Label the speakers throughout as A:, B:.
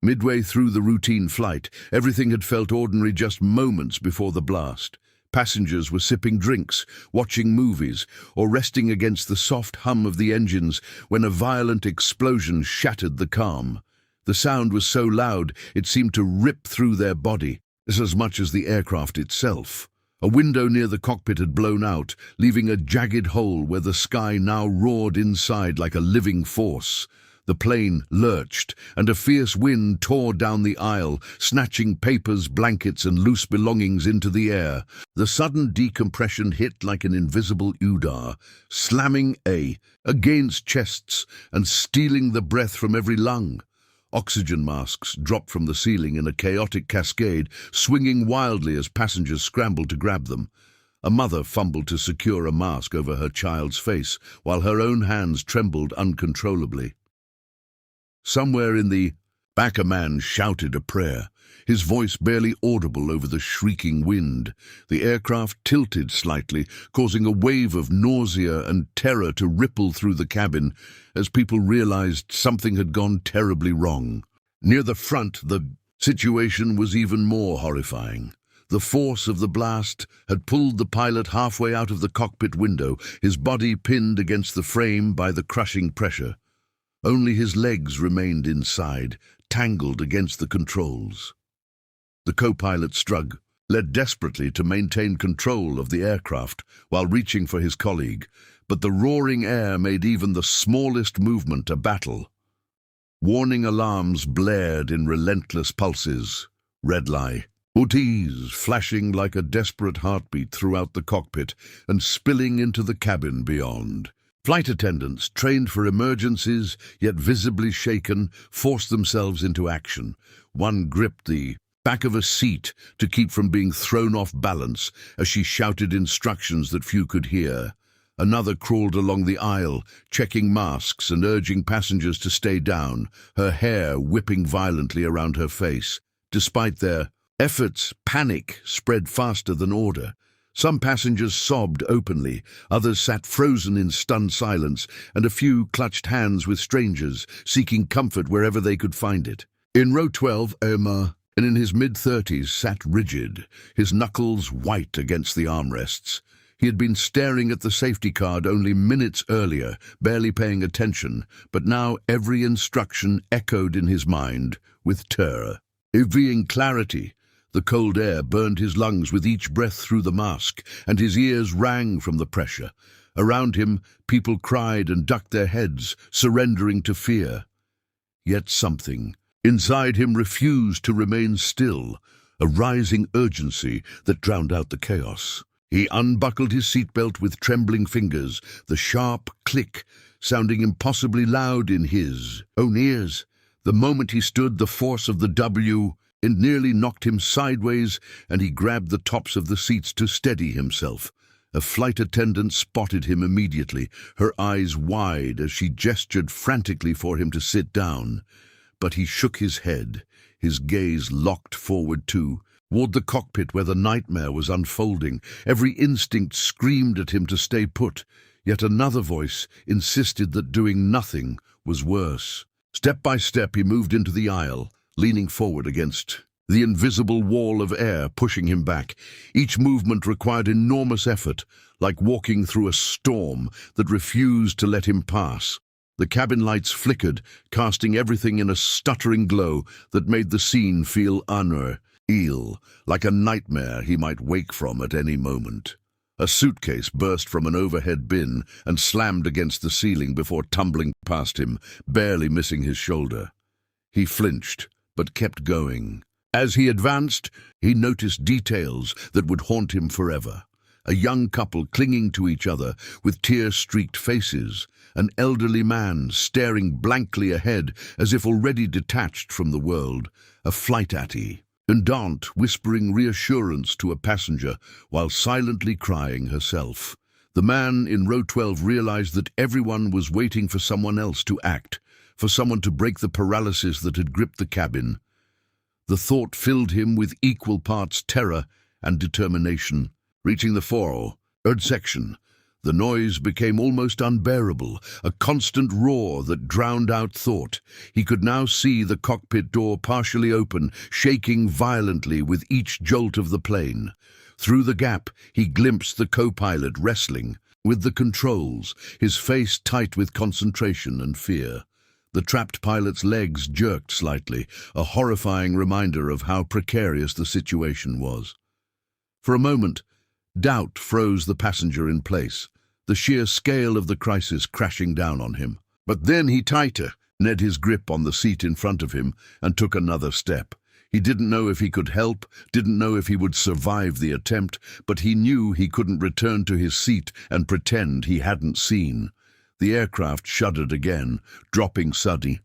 A: Midway through the routine flight, everything had felt ordinary just moments before the blast. Passengers were sipping drinks, watching movies, or resting against the soft hum of the engines when a violent explosion shattered the calm. The sound was so loud it seemed to rip through their body, as much as the aircraft itself. A window near the cockpit had blown out, leaving a jagged hole where the sky now roared inside like a living force. The plane lurched, and a fierce wind tore down the aisle, snatching papers, blankets, and loose belongings into the air. The sudden decompression hit like an invisible udar, slamming against chests and stealing the breath from every lung. Oxygen masks dropped from the ceiling in a chaotic cascade, swinging wildly as passengers scrambled to grab them. A mother fumbled to secure a mask over her child's face, while her own hands trembled uncontrollably. Somewhere in the back a man shouted a prayer, his voice barely audible over the shrieking wind. The aircraft tilted slightly, causing a wave of nausea and terror to ripple through the cabin as people realized something had gone terribly wrong. Near the front, the situation was even more horrifying. The force of the blast had pulled the pilot halfway out of the cockpit window, his body pinned against the frame by the crushing pressure. Only his legs remained inside, tangled against the controls. The co-pilot Strug led desperately to maintain control of the aircraft while reaching for his colleague, but the roaring air made even the smallest movement a battle. Warning alarms blared in relentless pulses. Red light, OTs flashing like a desperate heartbeat throughout the cockpit and spilling into the cabin beyond. Flight attendants, trained for emergencies, yet visibly shaken, forced themselves into action. One gripped the back of a seat to keep from being thrown off balance as she shouted instructions that few could hear. Another crawled along the aisle, checking masks and urging passengers to stay down, her hair whipping violently around her face. Despite their efforts, panic spread faster than order. Some passengers sobbed openly, others sat frozen in stunned silence, and a few clutched hands with strangers, seeking comfort wherever they could find it. In row 12, Omar, and in his mid-30s, sat rigid, his knuckles white against the armrests. He had been staring at the safety card only minutes earlier, barely paying attention, but now every instruction echoed in his mind with terror. Envying clarity, the cold air burned his lungs with each breath through the mask, and his ears rang from the pressure. Around him, people cried and ducked their heads, surrendering to fear. Yet something inside him refused to remain still, a rising urgency that drowned out the chaos. He unbuckled his seatbelt with trembling fingers, the sharp click sounding impossibly loud in his own ears. The moment he stood, the force of the W it nearly knocked him sideways, and he grabbed the tops of the seats to steady himself. A flight attendant spotted him immediately, her eyes wide as she gestured frantically for him to sit down. But he shook his head, his gaze locked forward toward the cockpit where the nightmare was unfolding. Every instinct screamed at him to stay put, yet another voice insisted that doing nothing was worse. Step by step he moved into the aisle, leaning forward against the invisible wall of air pushing him back. Each movement required enormous effort, like walking through a storm that refused to let him pass. The cabin lights flickered, casting everything in a stuttering glow that made the scene feel unreal, like a nightmare he might wake from at any moment. A suitcase burst from an overhead bin and slammed against the ceiling before tumbling past him, barely missing his shoulder. He flinched, but kept going. As he advanced, he noticed details that would haunt him forever. A young couple clinging to each other with tear-streaked faces, an elderly man staring blankly ahead as if already detached from the world, a flight attendant whispering reassurance to a passenger while silently crying herself. The man in row 12 realized that everyone was waiting for someone else to act, for someone to break the paralysis that had gripped the cabin. The thought filled him with equal parts terror and determination. Reaching the forward section, The noise became almost unbearable, a constant roar that drowned out thought. He could now see the cockpit door partially open, shaking violently with each jolt of the plane. Through the gap, he glimpsed the co-pilot wrestling with the controls, his face tight with concentration and fear. The trapped pilot's legs jerked slightly, a horrifying reminder of how precarious the situation was. For a moment, doubt froze the passenger in place, the sheer scale of the crisis crashing down on him. But then he tighter, knit his grip on the seat in front of him, and took another step. He didn't know if he could help, didn't know if he would survive the attempt, but he knew he couldn't return to his seat and pretend he hadn't seen. The aircraft shuddered again, dropping suddenly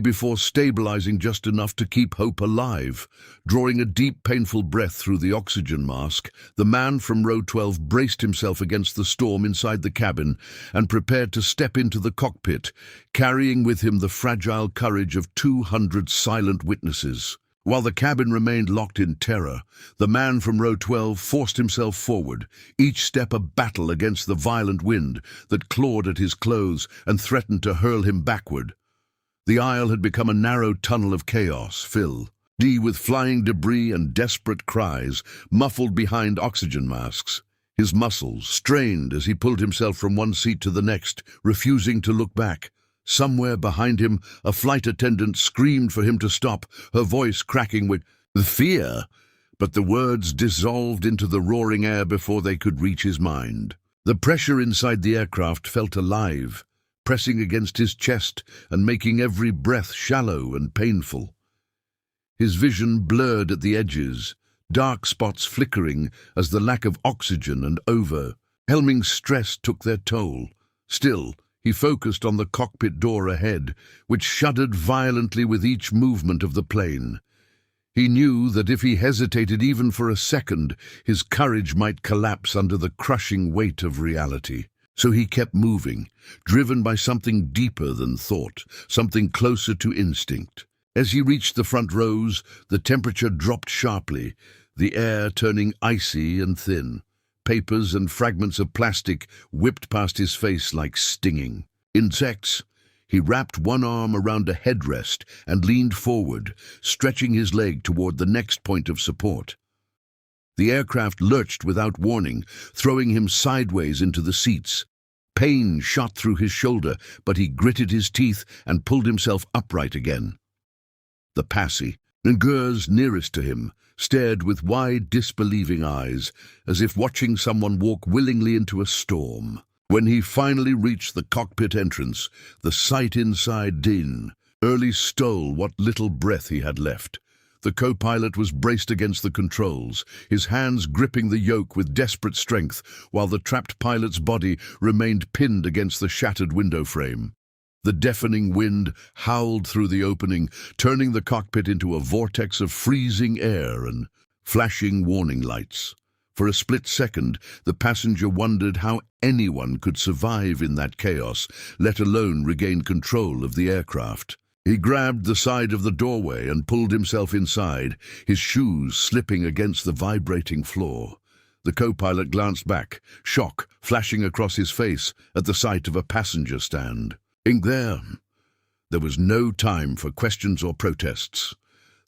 A: before stabilizing just enough to keep hope alive. Drawing a deep, painful breath through the oxygen mask, the man from row 12 braced himself against the storm inside the cabin and prepared to step into the cockpit, carrying with him the fragile courage of 200 silent witnesses. While the cabin remained locked in terror, the man from row 12 forced himself forward, each step a battle against the violent wind that clawed at his clothes and threatened to hurl him backward. The aisle had become a narrow tunnel of chaos, filled with flying debris and desperate cries, muffled behind oxygen masks. His muscles strained as he pulled himself from one seat to the next, refusing to look back. Somewhere behind him, a flight attendant screamed for him to stop, her voice cracking with fear, but the words dissolved into the roaring air before they could reach his mind. The pressure inside the aircraft felt alive, pressing against his chest and making every breath shallow and painful. His vision blurred at the edges, dark spots flickering as the lack of oxygen and overwhelming stress took their toll. Still, he focused on the cockpit door ahead, which shuddered violently with each movement of the plane. He knew that if he hesitated even for a second, his courage might collapse under the crushing weight of reality. So he kept moving, driven by something deeper than thought, something closer to instinct. As he reached the front rows, the temperature dropped sharply, the air turning icy and thin. Papers and fragments of plastic whipped past his face like stinging insects. He wrapped one arm around a headrest and leaned forward, stretching his leg toward the next point of support. The aircraft lurched without warning, throwing him sideways into the seats. Pain shot through his shoulder, but he gritted his teeth and pulled himself upright again. The passengers nearest to him stared with wide, disbelieving eyes, as if watching someone walk willingly into a storm. When he finally reached the cockpit entrance, the sight inside early stole what little breath he had left. The co-pilot was braced against the controls, his hands gripping the yoke with desperate strength, while the trapped pilot's body remained pinned against the shattered window frame. The deafening wind howled through the opening, turning the cockpit into a vortex of freezing air and flashing warning lights. For a split second, the passenger wondered how anyone could survive in that chaos, let alone regain control of the aircraft. He grabbed the side of the doorway and pulled himself inside, his shoes slipping against the vibrating floor. The co-pilot glanced back, shock flashing across his face at the sight of a passenger stand. There was no time for questions or protests.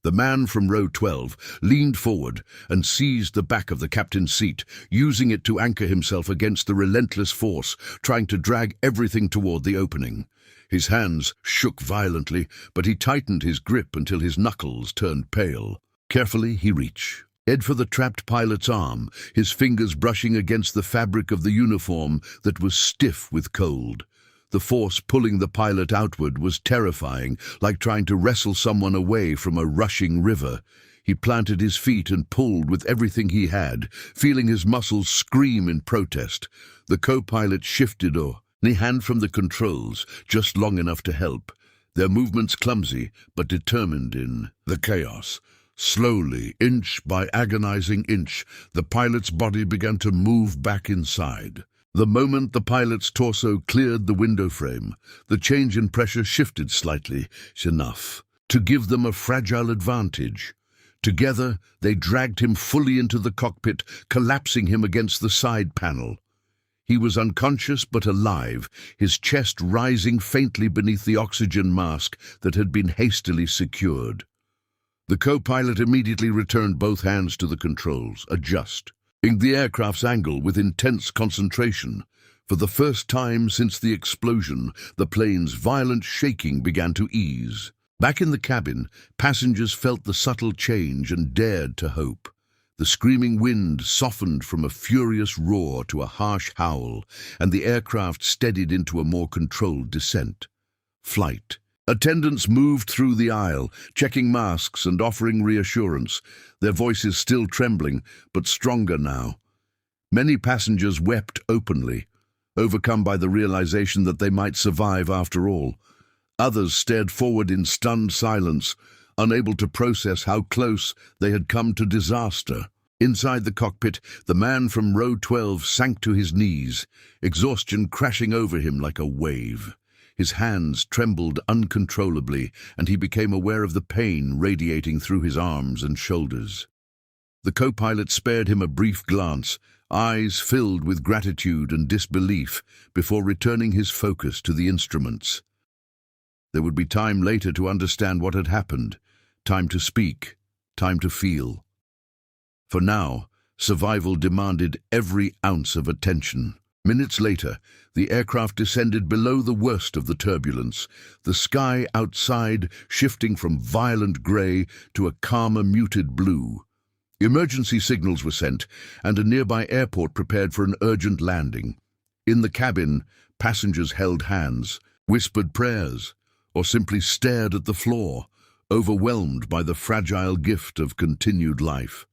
A: The man from row 12 leaned forward and seized the back of the captain's seat, using it to anchor himself against the relentless force, trying to drag everything toward the opening. His hands shook violently, but he tightened his grip until his knuckles turned pale. Carefully, he reached for the trapped pilot's arm, his fingers brushing against the fabric of the uniform that was stiff with cold. The force pulling the pilot outward was terrifying, like trying to wrestle someone away from a rushing river. He planted his feet and pulled with everything he had, feeling his muscles scream in protest. The co-pilot shifted a hand from the controls, just long enough to help, their movements clumsy but determined in the chaos. Slowly, inch by agonizing inch, the pilot's body began to move back inside. The moment the pilot's torso cleared the window frame, the change in pressure shifted slightly, enough to give them a fragile advantage. Together, they dragged him fully into the cockpit, collapsing him against the side panel. He was unconscious but alive, his chest rising faintly beneath the oxygen mask that had been hastily secured. The co-pilot immediately returned both hands to the controls, adjusting the aircraft's angle with intense concentration. For the first time since the explosion, the plane's violent shaking began to ease. Back in the cabin, passengers felt the subtle change and dared to hope. The screaming wind softened from a furious roar to a harsh howl, and the aircraft steadied into a more controlled descent. Flight. Attendants moved through the aisle, checking masks and offering reassurance, their voices still trembling, but stronger now. Many passengers wept openly, overcome by the realization that they might survive after all. Others stared forward in stunned silence, unable to process how close they had come to disaster. Inside the cockpit, the man from row 12 sank to his knees, exhaustion crashing over him like a wave. His hands trembled uncontrollably, and he became aware of the pain radiating through his arms and shoulders. The co-pilot spared him a brief glance, eyes filled with gratitude and disbelief, before returning his focus to the instruments. There would be time later to understand what had happened, time to speak, time to feel. For now, survival demanded every ounce of attention. Minutes later, the aircraft descended below the worst of the turbulence, the sky outside shifting from violent grey to a calmer, muted blue. Emergency signals were sent, and a nearby airport prepared for an urgent landing. In the cabin, passengers held hands, whispered prayers, or simply stared at the floor, overwhelmed by the fragile gift of continued life.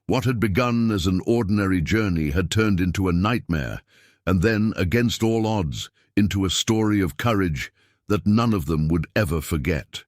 A: What had begun as an ordinary journey had turned into a nightmare, and then, against all odds, into a story of courage that none of them would ever forget.